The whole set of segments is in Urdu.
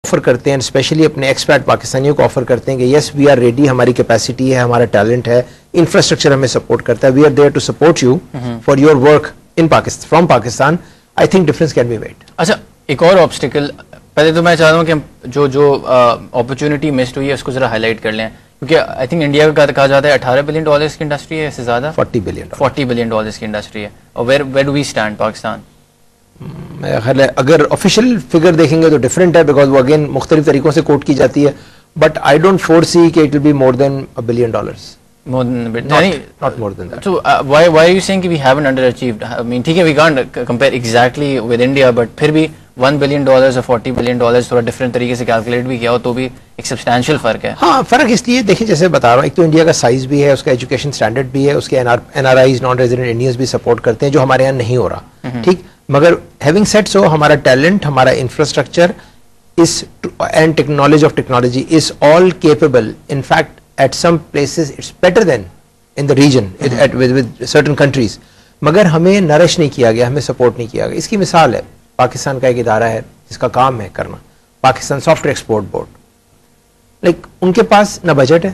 آفر کرتے ہیں, اسپیشلی اپنے ایکسپیٹ پاکستانیوں کو آفر کرتے ہیں کہ یس وی آر ریڈی, ہماری کیپیسٹی ہے, ہمارا ٹیلنٹ ہے, انفراسٹرکچر ہمیں سپورٹ کرتا ہے, we are there to support you for your work in Pakistan from Pakistan, I think difference can be made. اچھا ایک اور آبسٹیکل, پہلے تو میں چاہتا ہوں کہ جو اپرچونٹی مسڈ ہوئی ہے اس کو ذرا ہائی لائٹ کر لیں, کیونکہ آئی تھنک انڈیا کا کہا جاتا ہے $18 بلین کی انڈسٹری ہے, اس سے زیادہ $40 بلین کی انڈسٹری ہے, اور where do we stand Pakistan? میرا خیال ہے اگر آفیشیل فگر دیکھیں گے تو ڈفرینٹ ہے, بیکاز وہ اگین مختلف طریقوں سے کوٹ کی جاتی ہے, but I don't foresee کہ it will be more than $1 billion. More than a bit. Not more than that. So why are you saying that we haven't underachieved? I mean, ٹھیک ہے, we can't compare exactly with India, but پھر بھی $1 بلین اور $40 بلین تھوڑا ڈفرینٹ طریقے سے کیلکولیٹ بھی کیا ہو تو بھی ایک سبسٹینشیل فرق ہے. ہاں فرق اس لیے دیکھیں, جیسے بتا رہا ہوں, ایک تو انڈیا کا سائز بھی ہے, اس کا ایجوکیشن اسٹینڈرڈ بھی ہے, اس کے N R Is non resident Indians بھی سپورٹ کرتے ہیں, جو ہمارے یہاں نہیں ہو رہا, ٹھیک. مگر ہیونگ سیڈ سو, ہمارا ٹیلنٹ, ہمارا infrastructure and knowledge of technology is all capable. In fact at some places it's better than in the region with certain countries, مگر ہمیں نرش نہیں کیا گیا, ہمیں سپورٹ نہیں کیا گیا. اس کی مثال ہے پاکستان کا ایک ادارہ ہے جس کا کام ہے کرنا, Pakistan software export board. Like ان کے پاس نہ بجٹ ہے,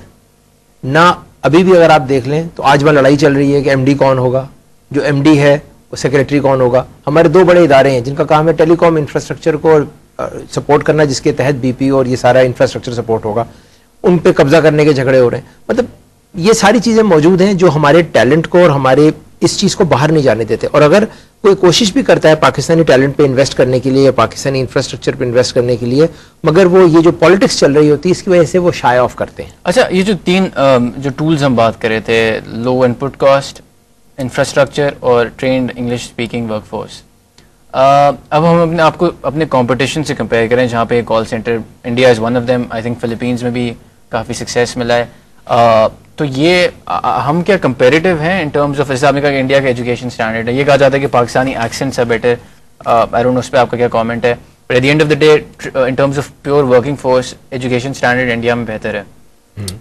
نہ ابھی بھی اگر آپ دیکھ لیں تو آج وہ لڑائی چل رہی ہے کہ ایم ڈی کون ہوگا, جو ایم ڈی ہے وہ سیکریٹری کون ہوگا. ہمارے 2 بڑے ادارے ہیں جن کا کام ہے ٹیلی کام انفراسٹرکچر کو سپورٹ کرنا, جس کے تحت بی پی اور یہ سارا انفراسٹرکچر سپورٹ ہوگا, ان پہ قبضہ کرنے کے جھگڑے ہو رہے ہیں. مطلب یہ ساری چیزیں موجود ہیں جو ہمارے ٹیلنٹ کو اور ہمارے اس چیز کو باہر نہیں جانے دیتے. اور اگر کوئی کوشش بھی کرتا ہے پاکستانی ٹیلنٹ پہ انویسٹ کرنے کے لیے یا پاکستانی انفراسٹرکچر پہ انویسٹ کرنے کے لیے, مگر وہ یہ جو پالیٹکس چل رہی ہوتی ہے اس کی وجہ سے وہ شائے آف کرتے ہیں. اچھا یہ جو 3 جو ٹولز ہم بات کر رہے تھے, low input cost, infrastructure اور trained English speaking work force, اب ہم اپنے آپ کو اپنے کمپٹیشن سے کمپیئر کریں, جہاں پہ call centre India is one of them, I think Philippines میں بھی کافی سکسیس ملا ہے, تو یہ ہم کیا کمپیریٹیو ہیں ان ٹرمز آف, جیسے آپ نے کہا کہ انڈیا کا ایجوکیشن اسٹینڈرڈ ہے, یہ کہا جاتا ہے کہ پاکستانی ایکسنٹس ہے بیٹر, آئی ڈونٹ نو اس پہ آپ کا کیا کامنٹ ہے, but at the end of the day in terms of pure working force education standard India میں بہتر ہے.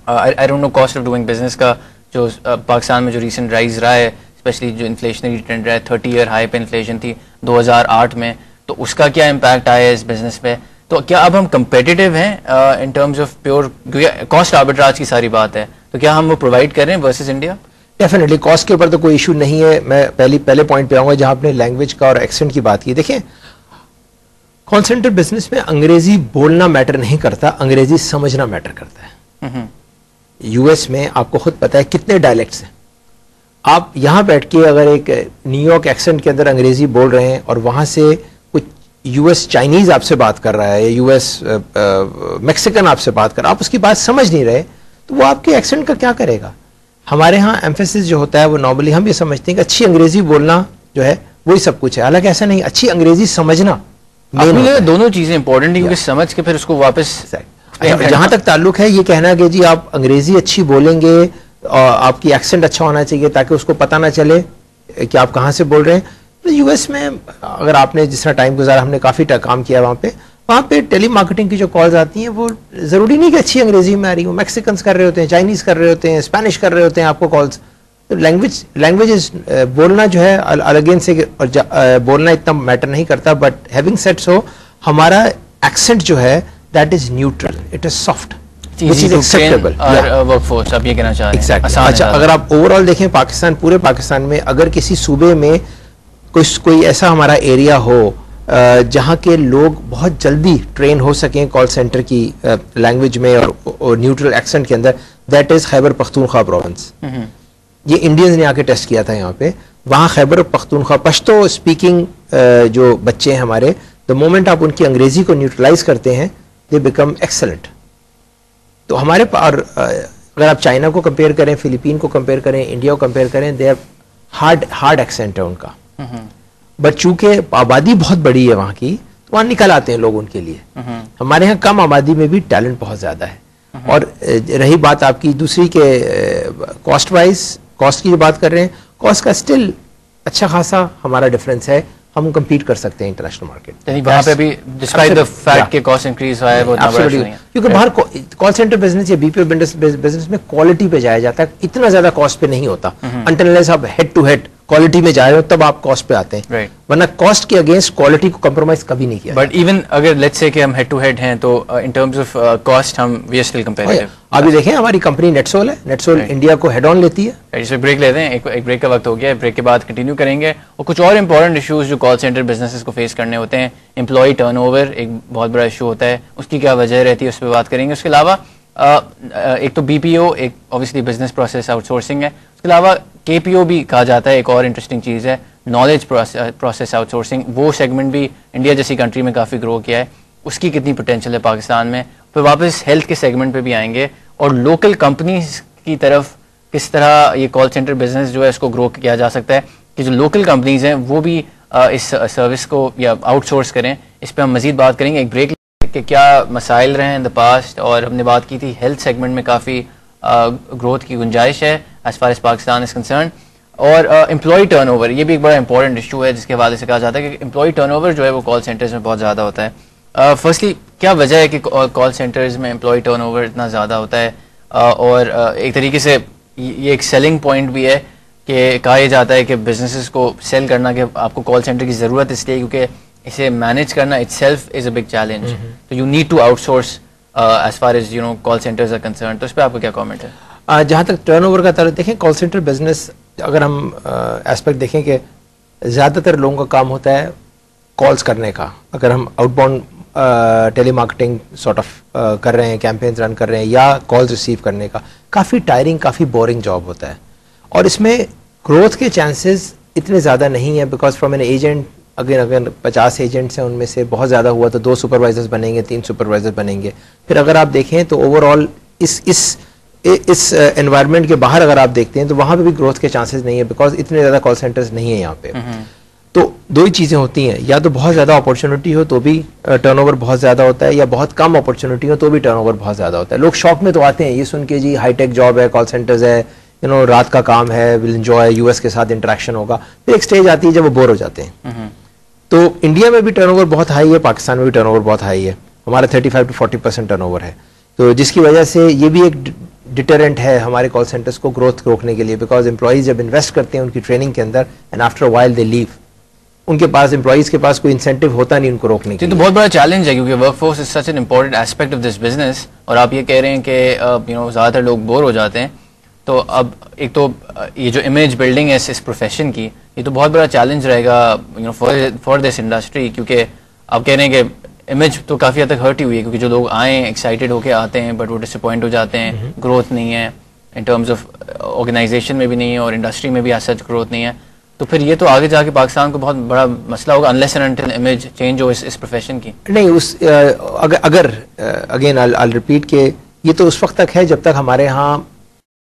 I don't know cost of doing business کا جو پاکستان میں جو ریسنٹ رائز رہا ہے, اسپیشلی جو انفلیشنری ٹرینڈ رہا ہے, 30 ایئر ہائی پہ انفلیشن تھی 2008 میں, تو اس کا کیا امپیکٹ آیا ہے اس بزنس پہ. تو کیا اب ہم کمپیٹیٹیو ہیں in terms of pure, cost arbitrage کی ساری بات ہے, تو کیا ہم وہ پرووائڈ کر رہے ہیں ورسز انڈیا؟ ڈیفینیٹلی کاسٹ کے اوپر تو کوئی ایشو نہیں ہے. میں پہلے پوائنٹ پہ آؤں گا جہاں آپ نے لینگویج کا اور ایکسنٹ کی بات کی. دیکھیں کال سینٹر بزنس میں انگریزی بولنا میٹر نہیں کرتا, انگریزی سمجھنا میٹر کرتا ہے. یو ایس میں آپ کو خود پتا ہے کتنے ڈائلیکٹس ہیں. آپ یہاں بیٹھ کے اگر ایک نیو یارک ایکسنٹ کے اندر انگریزی بول رہے ہیں اور وہاں سے کچھ یو ایس چائنیز آپ سے بات کر رہا ہے یا یو ایس میکسیکن آپ سے بات کر رہا ہے, آپ اس کی بات سمجھ نہیں رہے, تو وہ آپ کے ایکسنٹ کا کیا کرے گا. ہمارے ہاں ایمفیسس جو ہوتا ہے وہ نارملی ہم یہ سمجھتے ہیں کہ اچھی انگریزی بولنا جو ہے وہی سب کچھ ہے, حالانکہ ایسا نہیں. اچھی انگریزی سمجھنا دونوں چیزیں امپورٹنٹ ہیں, کیونکہ سمجھ کے پھر اس کو واپس, جہاں تک تعلق ہے یہ کہنا کہ جی آپ انگریزی اچھی بولیں گے اور آپ کی ایکسنٹ اچھا ہونا چاہیے تاکہ اس کو پتہ نہ چلے کہ آپ کہاں سے بول رہے ہیں. یو ایس میں اگر آپ نے جس طرح ٹائم گزارا, ہم نے کافی کام کیا وہاں پہ ٹیلی مارکیٹنگ کی جو کالز آتی ہیں وہ ضروری نہیں کہ اچھی انگریزی میں آ رہی ہوں, میکسیکنس کر رہے ہوتے ہیں, چائنیز کر رہے ہوتے ہیں, اسپینش کر رہے ہوتے ہیں آپ کو کالز. تو لینگویج بولنا جو ہے الگین سے بولنا اتنا میٹر نہیں کرتا, بٹ ہیونگ سیڈ سو ہمارا ایکسنٹ جو ہے that is neutral, it is soft, which is acceptable. Work force آپ یہ کہنا چاہ رہے ہیں. اچھا اگر آپ اوور آل دیکھیں پاکستان, پورے پاکستان میں اگر کسی صوبے میں کوئی ایسا ہمارا ایریا ہو جہاں کے لوگ بہت جلدی ٹرین ہو سکیں کال سینٹر کی لینگویج میں اور نیوٹرل ایکسنٹ کے اندر, that is Khyber Pakhtunkhwa province. یہ انڈینز نے آ کے ٹیسٹ کیا تھا یہاں پہ. وہاں خیبر پختونخوا پشتو اسپیکنگ جو بچے ہیں ہمارے, دا مومنٹ آپ ان کی انگریزی کو نیوٹرلائز کرتے ہیں دے بیکم ایکسلنٹ. تو ہمارے اگر آپ چائنا کو کمپیئر کریں, فلپین کو کمپیئر کریں, انڈیا کو کمپیئر کریں, دے ہارڈ ایکسنٹ ہے ان کا, بٹ چونکہ آبادی بہت بڑی ہے وہاں کی, تو وہاں نکل آتے ہیں لوگ ان کے لیے. ہمارے یہاں کم آبادی میں بھی ٹیلنٹ بہت زیادہ ہے. اور رہی بات آپ کی دوسری کہ کاسٹ وائز, کاسٹ کی جو بات کر رہے ہیں, کاسٹ کا اسٹل اچھا خاصا ہمارا ڈفرینس ہے ہم کمپیٹ کر سکتے ہیں انٹرنیشنل مارکیٹ. وہاں پہ بھی ڈسپائٹ دی فیکٹ کہ کاسٹ انکریز ہوا ہے وہ اتنا بڑا نہیں ہے, کیونکہ باہر کال سینٹر بزنس یا بی پی او بزنس میں کوالٹی پہ جایا جاتا ہے, اتنا زیادہ کاسٹ پہ نہیں ہوتا انٹل انلیس آپ ہیڈ ٹو ہیڈ کوالٹی میں جائے ہو تب آپ کاسٹ پہ آتے ہیں, ورنہ کاسٹ کے اگینسٹ کوالٹی کو کمپرومائز کبھی نہیں کیا. بٹ ایون اگر لیٹس سے کہ ہم ہیڈ ٹو ہیڈ ہیں تو ان ٹرمز آف کاسٹ ہم وی آر اسٹل کمپیریٹیو. ابھی دیکھیں ہماری کمپنی نیٹسول ہے, نیٹسول انڈیا کو ہیڈ آن لیتی ہے. اس پہ بریک لیتے ہیں, ایک بریک کا وقت ہو گیا ہے, بریک کے بعد کنٹینیو کریں گے اور کچھ اور امپورٹنٹ ایشوز جو کال سینٹر بزنسز کو فیس کرنے ہوتے ہیں. امپلائی ٹرن اوور ایک بہت بڑا ایشو ہوتا ہے, اس کی کیا وجہ رہتی ہے اس پہ بات کریں گے. اس کے علاوہ ایک تو بی پی او ایک obviously business process out sourcing ہے, اس کے علاوہ کے پی او بھی کہا جاتا ہے, ایک اور انٹرسٹنگ چیز ہے نالج پروسیس آؤٹ سورسنگ. وہ سیگمنٹ بھی انڈیا جیسی کنٹری میں کافی گرو کیا ہے, اس کی کتنی پوٹینشیل ہے پاکستان میں. پھر واپس ہیلتھ کے سیگمنٹ پہ بھی آئیں گے اور لوکل کمپنیز کی طرف کس طرح یہ کال سینٹر بزنس جو ہے اس کو گرو کیا جا سکتا ہے کہ جو لوکل کمپنیز ہیں وہ بھی اس سروس کو یا آؤٹ سورس کریں. اس پہ ہم مزید بات کریں گے. ایک بریک کہ کیا مسائل رہے ہیں ان دا پاسٹ, اور ہم نے بات کی تھی ہیلتھ سیگمنٹ میں کافی گروتھ کی گنجائش ہے as far as Pakistan is concern. اور امپلائی ٹرن اوور یہ بھی ایک بڑا امپورٹنٹ ایشو ہے جس کے حوالے سے کہا جاتا ہے کہ امپلائی ٹرن اوور جو ہے وہ کال سینٹرز میں بہت زیادہ ہوتا ہے. فرسٹلی کیا وجہ ہے کہ کال سینٹرز میں امپلائی ٹرن اوور اتنا زیادہ ہوتا ہے, اور ایک طریقے سے یہ ایک سیلنگ پوائنٹ بھی ہے کہ کہا یہ جاتا ہے کہ بزنسز کو سیل کرنا کہ آپ کو کال سینٹر کی ضرورت اس لیے کیونکہ اسے مینیج کرنا itself is a big challenge, تو you need to outsource as far as you know call centres are concern. تو اس پہ آپ کا کیا کامنٹ ہے؟ جہاں تک ٹرن اوور کا تعلق, دیکھیں کال سینٹر بزنس اگر ہم ایسپیکٹ دیکھیں کہ زیادہ تر لوگوں کا کام ہوتا ہے کالز کرنے کا. اگر ہم outbound telemarketing sort of کر رہے ہیں, کیمپینز رن کر رہے ہیں یا کالز ریسیو کرنے کا, کافی ٹائرنگ کافی بورنگ جاب ہوتا ہے. اور اس میں گروتھ کے چانسز اتنے زیادہ نہیں ہیں بیکاز فرام این ایجنٹ اگر 50 ایجنٹس ہیں ان میں سے بہت زیادہ ہوا تو 2 سپروائزرز بنیں گے, 3 سپروائزر بنیں گے. پھر اگر آپ دیکھیں تو اوور آل اس انوائرمنٹ کے باہر اگر آپ دیکھتے ہیں تو وہاں پہ بھی گروتھ کے چانسز نہیں ہے بیکاز اتنے زیادہ کال سینٹرز نہیں ہیں یہاں پہ. تو دو ہی چیزیں ہوتی ہیں, یا تو بہت زیادہ اپارچونیٹی ہو تو بھی ٹرن اوور بہت زیادہ ہوتا ہے, یا بہت کم اپارچونیٹی ہو تو بھی ٹرن اوور بہت زیادہ ہوتا ہے. لوگ شوق میں تو آتے ہیں یہ سن کے جی ہائی ٹیک جاب ہے, کال سینٹرز ہے, رات کا کام ہے, ول انجوائے, یو ایس کے ساتھ انٹریکشن ہوگا. پھر ایک سٹیج آتی ہے جب وہ بور ہو جاتے ہیں. تو انڈیا میں بھی ٹرن اوور بہت ہائی ہے, پاکستان میں بھی ٹرن اوور بہت ہائی ہے, ہمارا 35 to 40% ٹرن اوور ہے. تو جس کی وجہ سے یہ بھی ایک ڈیٹرنٹ ہے ہمارے کال سینٹرز کو گروتھ روکنے کے لیے, بیکاز امپلائیز جب انویسٹ کرتے ہیں ان کی ٹریننگ کے اندر اینڈ آفٹر وائل دے لیو, ان کے پاس امپلائیز کے پاس کوئی انسینٹیو ہوتا نہیں ان کو روکنے کے لیے. تو بہت بڑا چیلنج ہے کیونکہ work force is such an important aspect of this business, اور آپ یہ کہہ رہے ہیں کہ زیادہ تر لوگ بور ہو جاتے ہیں. تو اب ایک تو یہ جو امیج بلڈنگ ہے اس پروفیشن کی, یہ تو بہت بڑا چیلنج رہے گا فار دس انڈسٹری, کیونکہ آپ کہہ رہے ہیں کہ امیج تو کافی حد تک ہرٹ ہی ہوئی ہے کیونکہ جو لوگ آئیں ایکسائٹیڈ ہو کے آتے ہیں بٹ وہ ڈس اپوائنٹ ہو جاتے ہیں. گروتھ نہیں ہے ان ٹرمز آف آرگنائزیشن میں بھی نہیں ہے اور انڈسٹری میں بھی ایز سچ گروتھ نہیں ہے. تو پھر یہ تو آگے جا کے پاکستان کو بہت بڑا مسئلہ ہوگا unless and until image change ہو اس پروفیشن کی. نہیں اگر اگین آئی ریپیٹ کہ یہ تو اس وقت تک ہے جب تک ہمارے ہاں